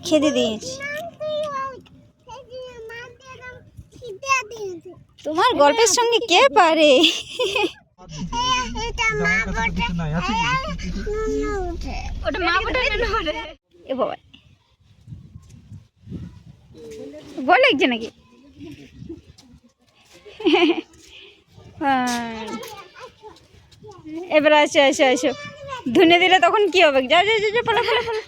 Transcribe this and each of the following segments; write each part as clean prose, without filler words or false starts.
খেতে দিয়েছি। তোমার গল্পের সঙ্গে কে পারে? এ বাবা, বলে একজন নাকি? এবার আসো আসো আসো, ধুনে দিলে তখন কি হবে? যা যা যা, পালা পালা পালা।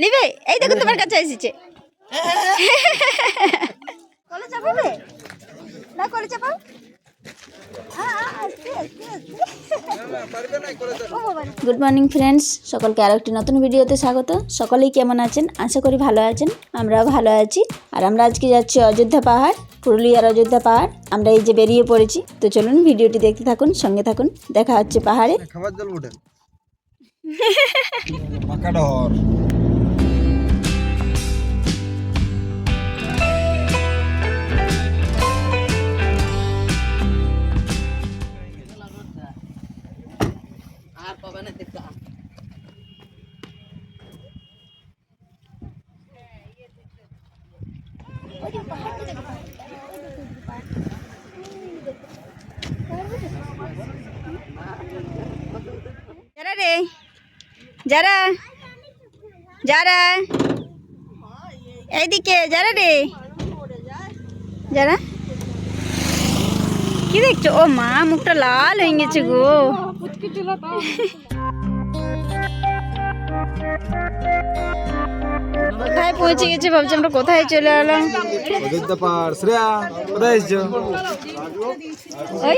লিবে, এই দেখো তোমার কাছে এসেছে। কলে চাপাবে না? কলে চাপাও। গুড মর্নিং ফ্রেন্ডস, সকলকে আরও একটি নতুন ভিডিওতে স্বাগত। সকলেই কেমন আছেন? আশা করি ভালো আছেন। আমরাও ভালো আছি। আর আমরা আজকে যাচ্ছি অযোধ্যা পাহাড়, পুরুলিয়ার অযোধ্যা পাহাড়। আমরা এই যে বেরিয়ে পড়েছি, তো চলুন ভিডিওটি দেখতে থাকুন, সঙ্গে থাকুন। দেখা হচ্ছে পাহাড়ে। খাবার জল ওঠে পাকা ডর। যারা রে, যারা যারা এইদিকে, যারা রে, যারা কি দেখছো? ও মা, মুখটা লাল হয়ে গেছে গো। কোথায় পৌঁছে গেছে ভাবছি আমরা, কোথায় চলে এলাম? অযোধ্যা পাহাড়। শ্রেয়া কোথায় এসছো? ওই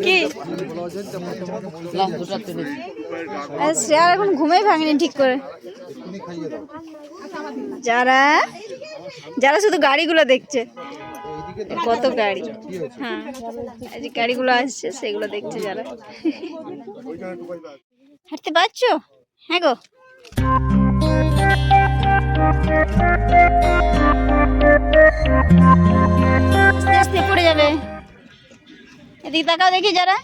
কি শ্রেয়া এখন ঘুমেই ভাঙেনি ঠিক করে। যারা যারা শুধু গাড়িগুলো দেখছে, কত গাড়ি, হ্যাঁ এই যে গাড়িগুলো আসছে সেগুলো দেখছে যারা। হাঁটতে পারছো? হ্যাঁ গো, আস্তে আস্তে পড়ে যাবে। এদিকে তাকাও দেখি যারা।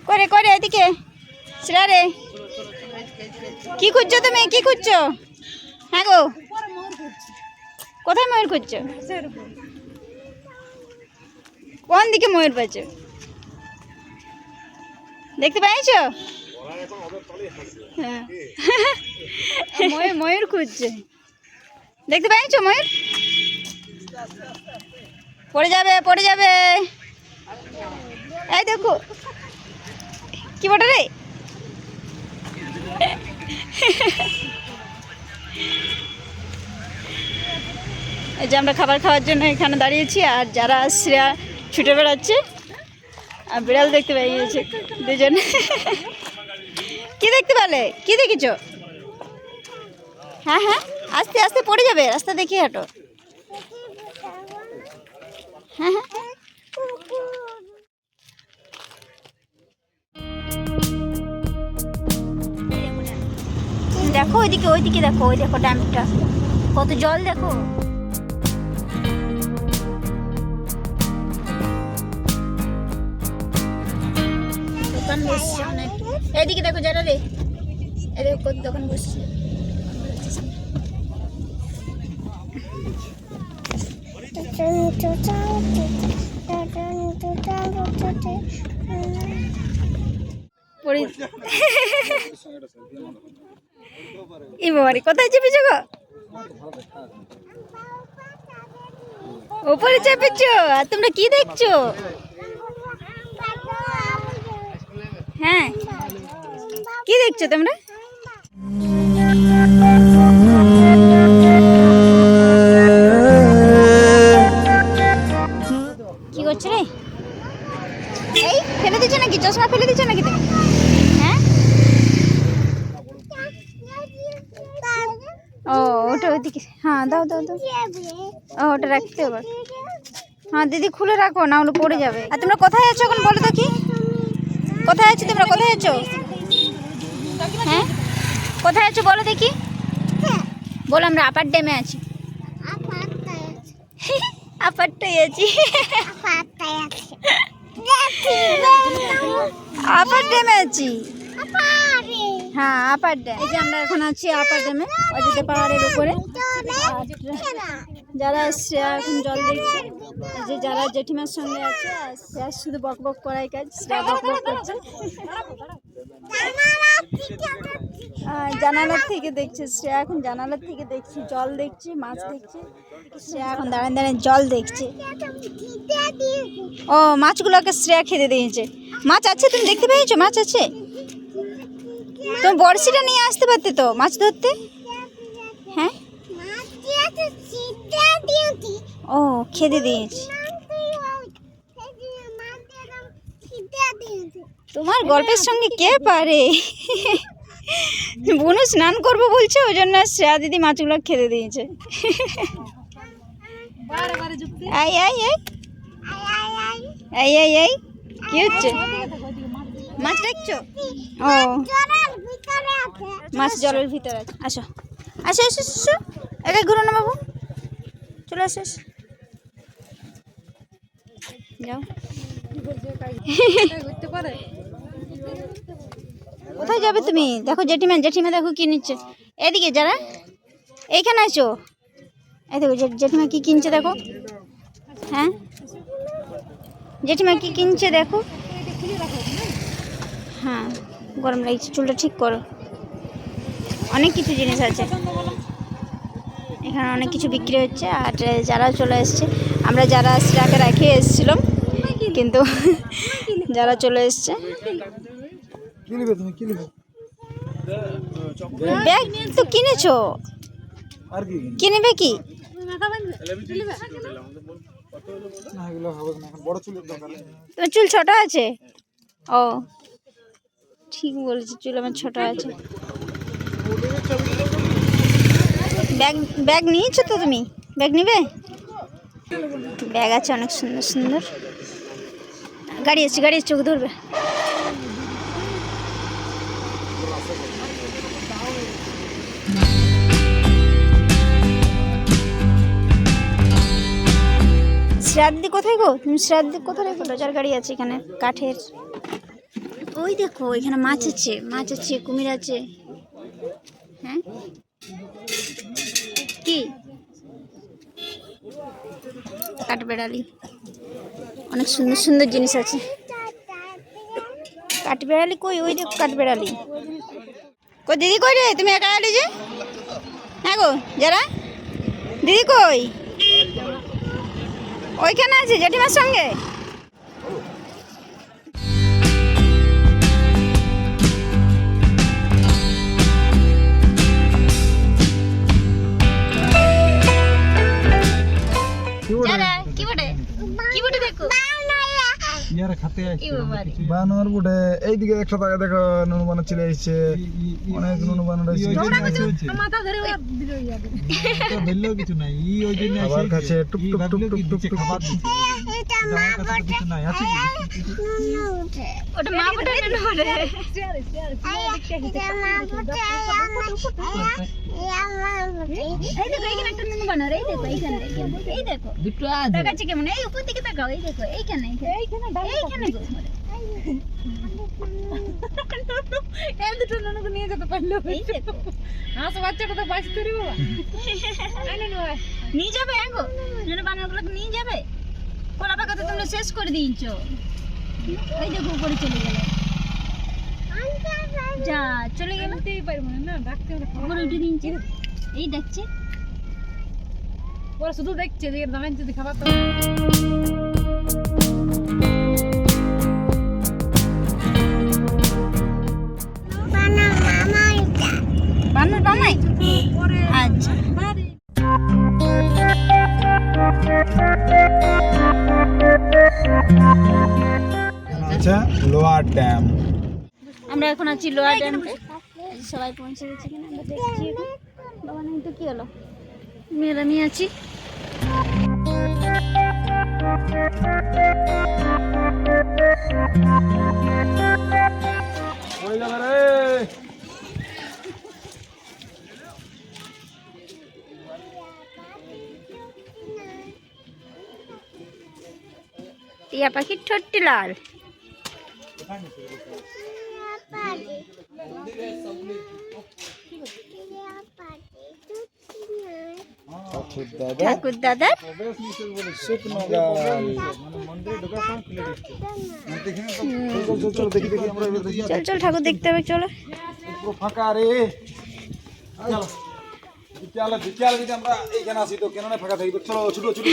করে করে এদিকে। শ্রেয়া রে, কি খুঁজছো তুমি? কি খুঁজছো? হ্যাঁ গো, কোথায় ময়ূর খুঁজছো? কোন দিকে ময়ূর পাচ্ছ? দেখতে পাইছো? হ্যাঁ, ময়ূর ময়ূর খুঁজছে। দেখতে পাইছো ময়ূর? পড়ে যাবে, পড়ে যাবে। এই দেখো কি বটে রে। এই যে আমরা খাবার খাওয়ার জন্য এখানে দাঁড়িয়েছি, আর যারা শ্রেয়া ছুটে বেড়াচ্ছে, আর বিড়াল দেখতে পেয়ে গিয়েছে দুজন। কি দেখতে পেলে? কি দেখেছো? হ্যাঁ হ্যাঁ, আস্তে আস্তে পড়ে যাবে, রাস্তা দেখিয়ে হাঁটো। হ্যাঁ হ্যাঁ, দেখো ওইদিকে, ওইদিকে দেখো, ওই দেখো ড্যামটা, কত জল দেখো। দোকান বসছে অনেক। এইদিকে দেখো যারা রে, এই দেখো কত দোকান বসছে। কোথায় চেপেছো গো? উপরে চেপেছো। আর তোমরা কি দেখছো? হ্যাঁ, কি দেখছো তোমরা? কি করছো রে? এই ফেলে দিচ্ছ নাকি? চশমা ফেলে দিচ্ছ নাকি তুমি? হ্যাঁ, ও ওটা ওইদিকে। হ্যাঁ দাও দাও দাও। ও ওটা রাখতে হবে। হ্যাঁ দিদি খুলে রাখো, না হলে পড়ে যাবে। আর তোমরা কোথায় আছো এখন বলো তো? কি কোথায় আছো তোমরা? কোথায় আছো? হ্যাঁ কোথায় আছো বলো দেখি। বলো আমরা আপার ড্যামে আছি। আপারটাই আছি। আপার ড্যামে আছি। হ্যাঁ আপার ড্যাম। এই যে আমরা এখন আছি আপার ড্যামে, অযোধ্যা পাহাড়ের উপরে। যারা শ্রেয়া এখন জল দেখছে, এই যে যারা জেঠিমার সঙ্গে আছে, আর শ্রেয়া শুধু বক বক করাই কাজ, শ্রেয়া বক বক করছে। জানালার থেকে দেখছে শ্রেয়া, এখন জানালার থেকে দেখছি জল দেখছে, মাছ দেখছে। শ্রেয়া এখন দাঁড়ান দাঁড়ান জল দেখছে। ও মাছগুলোকে শ্রেয়া খেতে দিয়েছে। মাছ আছে, তুমি দেখতে পেয়েছো মাছ আছে? তুমি বড়শিটা নিয়ে আসতে পারতে তো মাছ ধরতে। হ্যাঁ ও খেতে দিয়েছি। তোমার গল্পের সঙ্গে কে পারে। বুনু স্নান করবো বলছে, ওই জন্য শ্রেয়া দিদি মাছগুলো খেতে দিয়েছে। I I I I I I কি হচ্ছে? মাছ দেখছো? ও মাছ জলের ভিতরে আছে। আসো আসো আসো আসো, একাই ঘুরো না বাবু, চলে আসো। যাও। কোথায় যাবে তুমি? দেখো জেঠিমা, জেঠিমা দেখো কি নিচ্ছে। এদিকে যারা এইখানে আছো, এই দেখো জেঠিমা কি কিনছে দেখো। হ্যাঁ জেঠিমা কি কিনছে দেখো। হ্যাঁ গরম লাগছে, চুলটা ঠিক করো। অনেক কিছু জিনিস আছে এখানে, অনেক কিছু বিক্রি হচ্ছে। আর যারা চলে এসছে, আমরা যারা শ্রেয়াকে রেখে এসেছিলাম, কিন্তু যারা চলে এসছে। ব্যাগ তো কিনেছো, কিনবে কি? তোমার চুল ছোট আছে? ও ঠিক বলেছি, চুল আমার ছোট আছে। ব্যাগ ব্যাগ নিয়েছো তো তুমি? ব্যাগ নিবে? ব্যাগ আছে অনেক সুন্দর সুন্দর। গাড়ি আছে, গাড়ি চোখ ধরবে। শ্রাদ্ধি কোথায় গো? তুমি শ্রাদ্ধি কোথায় রেখো? যার গাড়ি আছে এখানে কাঠের। ওই দেখো এখানে মাছ আছে, মাছ আছে, কুমির আছে। হ্যাঁ কি কাঠবেড়ালি, অনেক সুন্দর সুন্দর জিনিস আছে। কাঠবেড়ালি কই? ওই দেখো কাঠবেড়ালি। কই দিদি কই রে? তুমি একা এলি যে? হ্যাঁ গো যারা, দিদি কই? ওইখানে আছে জেঠিমার সঙ্গে। কি বটে? কি বটে দেখো? বানর বুটে এইদিকে একশো টাকা দেখো, নুন বানর চলে এসছে। অনেক নুন বানর কিছু নাই, আবার কাছে টুক টুক টুক টুক টুক টুক খাবার দিচ্ছে। ওটা মা বটে না বটে? এই দেখো এইখানে একটা নুন বানর, এই দেখো এইখানে, এই দেখো দুটো আছে। দেখাচ্ছে কেমন? এই উপর দিকে তাকাও, এই দেখো এইখানে, এইখানে গো। এই দুটো নুনকে নিয়ে যেতে পারলো। এই দেখো হাসো বাচ্চাটা তো বাঁচতে রে বাবা। নিয়ে যাবে গো, নুন বানরগুলোকে নিয়ে যাবে। কলা পাকা তো তোমরা শেষ করে দিয়েছো। এই দেখো উপরে চলে গেল, যা চলে গেল। পারবো না ডাকতে, উপরে উঠে দিয়েছে। এই দেখছে ওরা, শুধু দেখছে যে দামেন যদি খাবার তো। বানর বানাই আচ্ছা। আচ্ছা লোয়ার ড্যাম। আমরা এখন আছি লোয়ার ড্যামে, সবাই পৌঁছে গেছে কিনা আমরা দেখছি। বাবা নাই তো কি হলো, মেয়েরা নিয়ে আছি। টিয়া পাখির ঠোঁটটি লাল। ঠাকুর দাদার শুকনো গাল। চল দেখি দেখি আমরা এবার দেখি। চল চল ঠাকুর দেখতে হবে চলো। পুরো ফাঁকা রে। চলো চলো চলো যদি আমরা এইখানে আসি তো কেন না ফাঁকা থাকবে। চলো ছুটো ছুটো।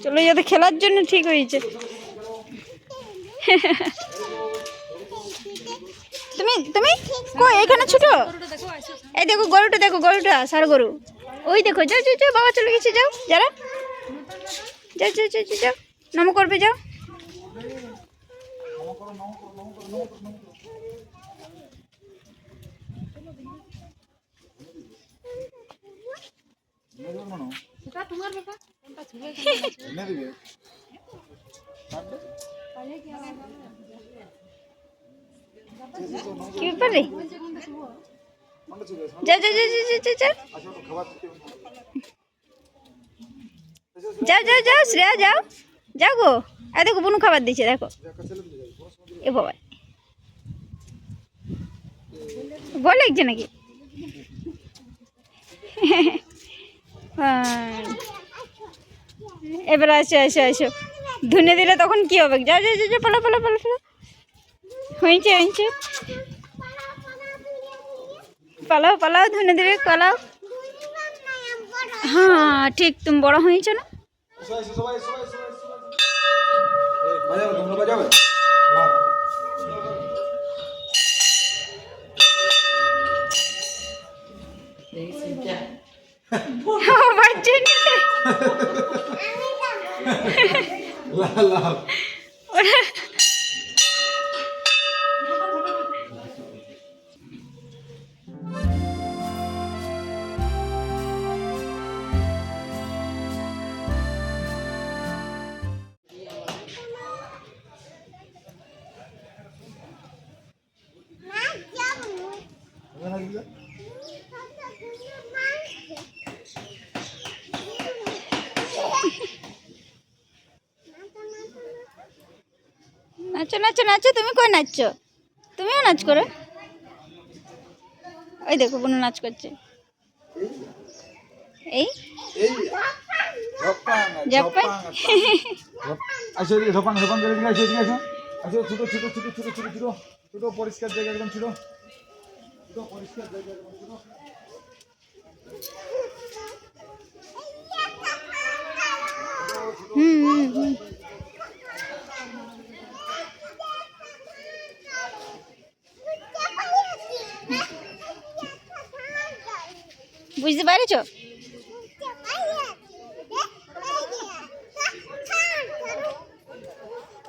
চলো যাতে খেলার জন্য ঠিক হয়েছে। তুমি তুমি কই এখানে ছুটো। এই দেখো গরুটা ষাড় গরু। ওই দেখো যাও যাও যাও বাবা চলে গেছে যাও যারা যাও যাও যাও যাও, যাও নম করবে যাও। কি ব্যাপার রে? যাও যাও যাও যাও যাও যাও যাও যাও শ্রেয়া যাও যাও গো। এই দেখো বুনু খাবার দিচ্ছে দেখো। এ বাবা ভয় লাগছে নাকি? এবার আসো আসো আসো। ধুনে দিলে তখন কি হবে? যাও যাও যাও পালা পালা পালা পালা। হয়েছে হয়েছে পালাও পালাও ধুনে দিলে পালাও। হ্যাঁ ঠিক তুমি বড় হয়েছো না। বাজাবে তোমরা বাজাবে। বাচ্চা লাল নাচো নাচো নাচো। তুমি কই নাচছো? তুমিও নাচ করো। ওই দেখো বুনু নাচ করছে। এই এই ঝপাং জাপান আসো এদিকে ঝপাং ঝপাং করে দিকে আসো এদিকে আসো। আসো ছোট ছোট ছোট ছোট ছোট ছোট ছোট পরিষ্কার জায়গা একদম ছোট ছোট পরিষ্কার জায়গা একদম ছোট। হুম বুঝতে পারছো?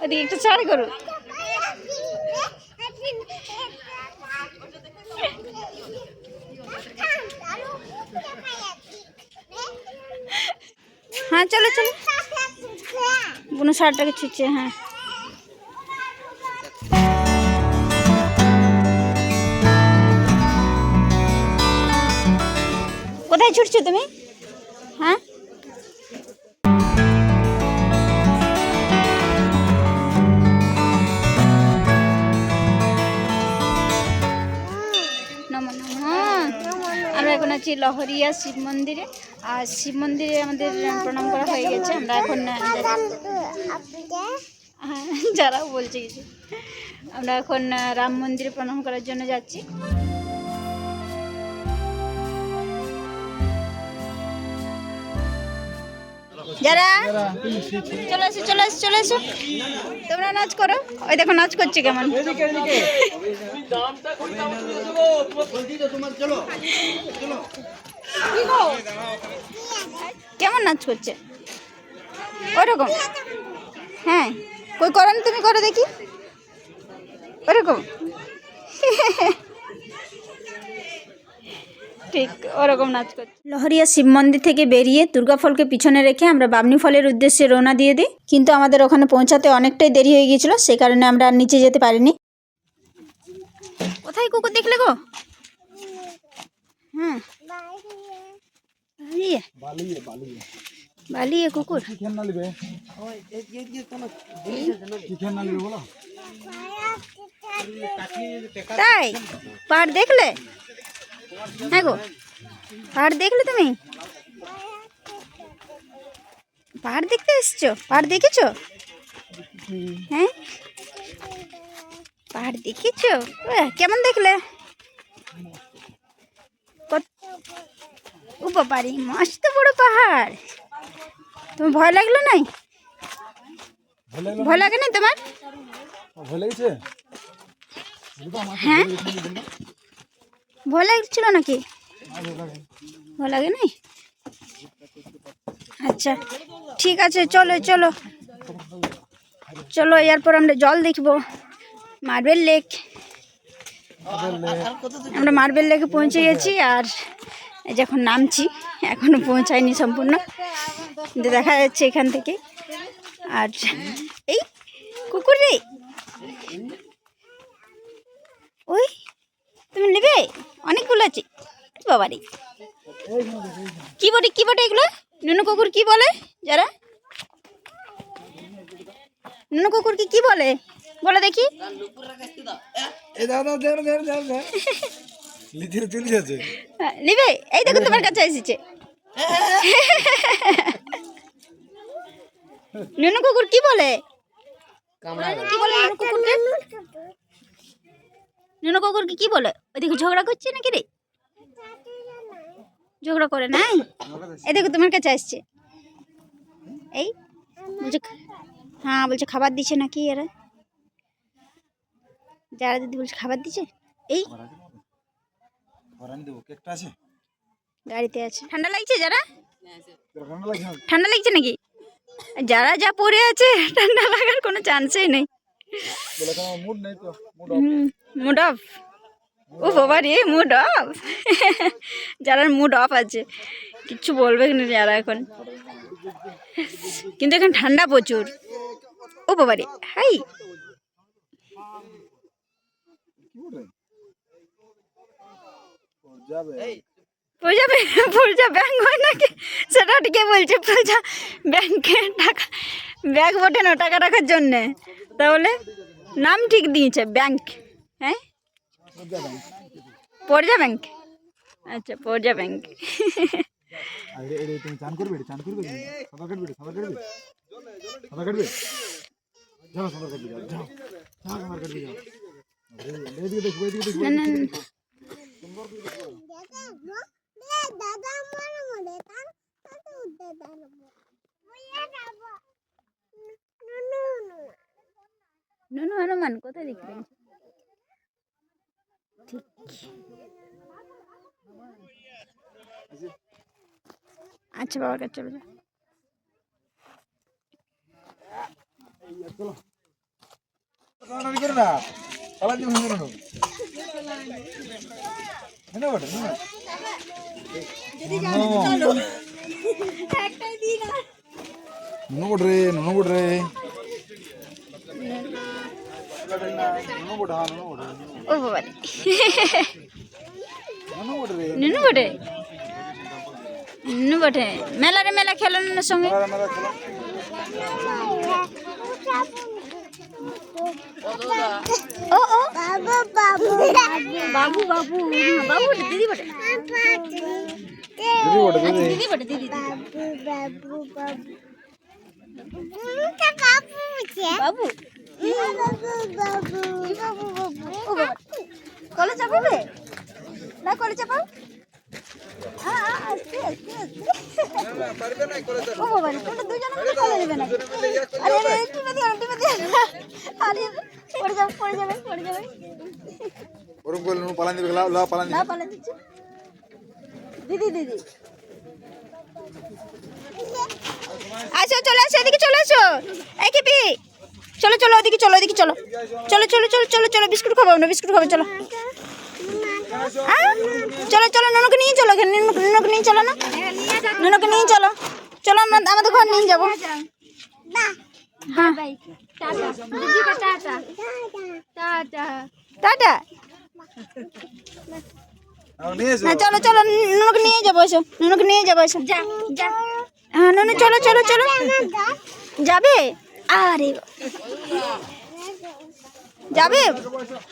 ওদিকে একটু ছাড় করো। হ্যাঁ চলো চলো। বুনো শার্টটাকে ছুটছে। হ্যাঁ কোথায় ছুটছো তুমি? হ্যাঁ নমো নমো। আমরা এখন আছি লহরিয়া শিব মন্দিরে। আর শিব মন্দিরে আমাদের প্রণাম করা হয়ে গেছে। আমরা এখন হ্যাঁ যারাও বলছে কিছু। আমরা এখন রাম মন্দিরে প্রণাম করার জন্য যাচ্ছি। যারা চলে এসো চলে এসো চলে এসো। তোমরা নাচ করো। ওই দেখো নাচ করছে কেমন। কেমন নাচ করছে ওরকম। হ্যাঁ কই করো না তুমি করো দেখি ওরকম। ঠিক ওরকম নাচ করছে। লহরিয়া শিব মন্দির থেকে বেরিয়ে দুর্গাফলকে পিছনে রেখে আমরা বামনি ফলের উদ্দেশ্যে রওনা দিয়ে দিই। কিন্তু আমাদের ওখানে পৌঁছাতে অনেকটাই দেরি হয়ে গিয়েছিল, সেই কারণে আমরা আর নিচে যেতে পারিনি। কোথায় কুকুর দেখলে গো? হ্যাঁ বালি এ কুকুর কি খেলনা নিবে? কি খেলনা নিবে বলো? তাই পাহাড় দেখলে? হ্যাঁ গো, পাহাড় দেখলে তুমি? পাহাড় দেখতে এসছো? পাহাড় দেখেছো? হ্যাঁ, পাহাড় দেখেছো? কেমন দেখলে? ও বাবারে, মস্ত বড় পাহাড়। তোমার ভয় লাগলো নাই? ভয় লাগে না তোমার? ভয় লেগেছে? হ্যাঁ, ভয় লাগছিল নাকি? ভয় লাগে নাই? আচ্ছা ঠিক আছে, চলো চলো চলো, এরপর আমরা জল দেখবো, মার্বেল লেক। আমরা মার্বেল লেকে পৌঁছে গেছি, আর যখন নামছি এখনো পৌঁছায়নি সম্পূর্ণ, কিন্তু দেখা যাচ্ছে এখান থেকে। আর এই কুকুর রে, ওই তুমি নেবে? অনেকগুলো আছে বাবারে। কি বটে কি বটে এগুলো? নুনু কুকুর কি বলে? যারা নুনু কুকুরকে কি বলে বলে দেখি? নিবে? এই দেখো তোমার কাছে এসেছে। নুনু কুকুর কি বলে? কি বলে নুনু কুকুরকে? নুনু কুকুরকে কি বলে? ওই দেখো ঝগড়া করছে নাকি রে? ঝগড়া করে নাই? এই দেখো তোমার কাছে আসছে। এই বলছে, হ্যাঁ বলছে খাবার দিচ্ছে নাকি এরা? যারা দিদি বলছে খাবার দিচ্ছে। এই গাড়িতে আছে। ঠান্ডা লাগছে যারা? ঠান্ডা লাগছে নাকি? যারা যা পড়ে আছে ঠান্ডা লাগার কোনো চান্সই নেই। Mood of. ও বাবা রে, মুড অফ। যারা মুড অফ আছে কিচ্ছু বলবে না যারা এখন, কিন্তু এখন ঠান্ডা প্রচুর। ও বাবা রে, হাই পূজা ব্যাংক হয় নাকি সেটা কে বলছে? পূজা ব্যাংকে টাকা, ব্যাগ বটে না টাকা রাখার জন্যে, তাহলে নাম ঠিক দিয়েছে ব্যাংক। হ্যাঁ, পর্জা ব্যাংক। আচ্ছা, পর্জা ব্যাংক। তুমি চান করবে? চান করবে? সাঁতার কাটবে? সাঁতার কাটবে? সাঁতার কাটবে? যাও সাঁতার কাটবে, যাও যাও সাঁতার কাটবে, যাও। এদিকে দেখো, এদিকে দেখো, না না না, নুনু হনুমান কোথায় দেখলেন? ঠিক, আচ্ছা বাবার কাছে চলে যাও। করো না, পালা দিও না, নুনু ಬಿಡ್ರಿ, ನುನು ಬಿಡ್ರಿ. ও বাবা রে, নুনু বটে, নুনু বটে। মেলা রে মেলা খেলো নুনুর সঙ্গে। ও ও বাবু বাবু বাবু বাবু, হ্যাঁ বাবু বটে, দিদি বটে, দিদি বটে, দিদি বটে, দিদি বাবু বাবু বাবু কলে চাপাবে না? কলে চাপাও। ও বাবা রে, তোমরা দুজনে মিলে কলে নেবে না? আরে আরে, টিপে দিও, টিপে দিও। আরে পড়ে যাবে, পড়ে যাবে, পড়ে যাবে। ওরকম করে নুনু পালান দিবে, লাও লাও পালান দিবে। না পালা দিচ্ছে দিদি, দিদি আসো, চলে আসো, এদিকে চলে আসো। এই কিপি, চলো চলো, ওদিকে চলো, ওদিকে চলো, চলো চলো চলো চলো চলো, বিস্কুট খাবো না, বিস্কুট খাবো, চলো চলো চলো, নুনুকে নিয়ে চলো, নুনুকে নিয়ে চলো না, নুনুকে নিয়ে চলো, চলো আমরা আমাদের ঘর নিয়ে যাবো। হ্যাঁ টাটা, নিয়ে এসো। না চলো চলো, নুনুকে নিয়ে যাবো, এসো নুনুকে নিয়ে যাবো, এসো। যা যা। হ্যাঁ নুনু চলো চলো চলো যাবে আরে যাবে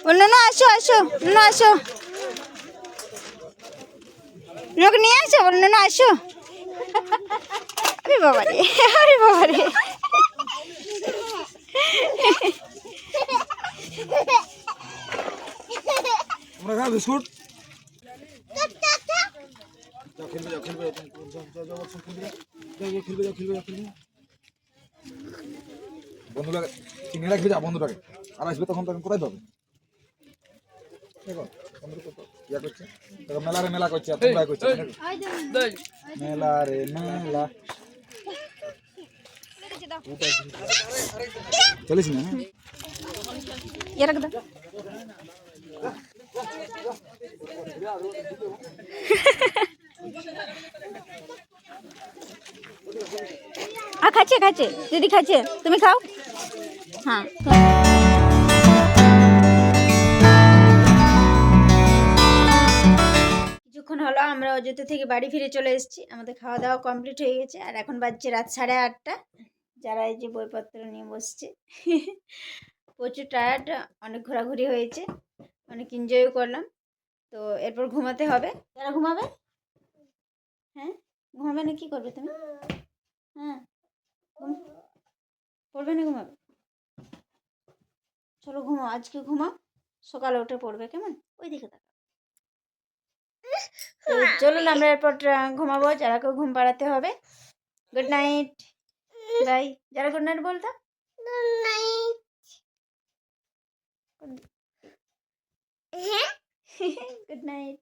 ও নুনু আসো আসো নুনু আসো নুনুকে নিয়ে আসো বল নুনু আসো আরে বাবা রে আরে বাবা রে তোমরা খাও বিস্কুট যাও খেলবে যাও খেলবে যাও খেলবে যাও খেলবে বন্ধুটাকে চিনে রাখবে যা বন্ধুটাকে আর আসবে তখন তখন কোথায় পাবে দেখো বন্ধু কত ইয়া করছে দেখো মেলা রে মেলা করছে আর তোমরা করছে মেলা রে মেলা চলিস না ये रख दो खाचे खाचे दीदी खाचे तुम्हें खाओ हाँ কিছুক্ষণ হলো আমরা অযোধ্যা থেকে বাড়ি ফিরে চলে এসেছি আমাদের খাওয়া দাওয়া কমপ্লিট হয়ে গেছে আর এখন বাজছে রাত 8:30 যারা এই যে বইপত্র নিয়ে বসছে প্রচুর টায়ার্ড অনেক ঘোরাঘুরি হয়েছে অনেক এনজয়ও করলাম তো এরপর ঘুমাতে হবে যারা ঘুমাবে হ্যাঁ ঘুমাবে না কি করবে তুমি হ্যাঁ পড়বে না ঘুমাবে চলো ঘুমাও আজকে ঘুমাও সকালে উঠে পড়বে কেমন ওই দিকে থাকো তো চলুন আমরা এরপর ঘুমাবো যারা কেউ ঘুম পাড়াতে হবে গুড নাইট বাই যারা গুড নাইট বলতো গুড নাইট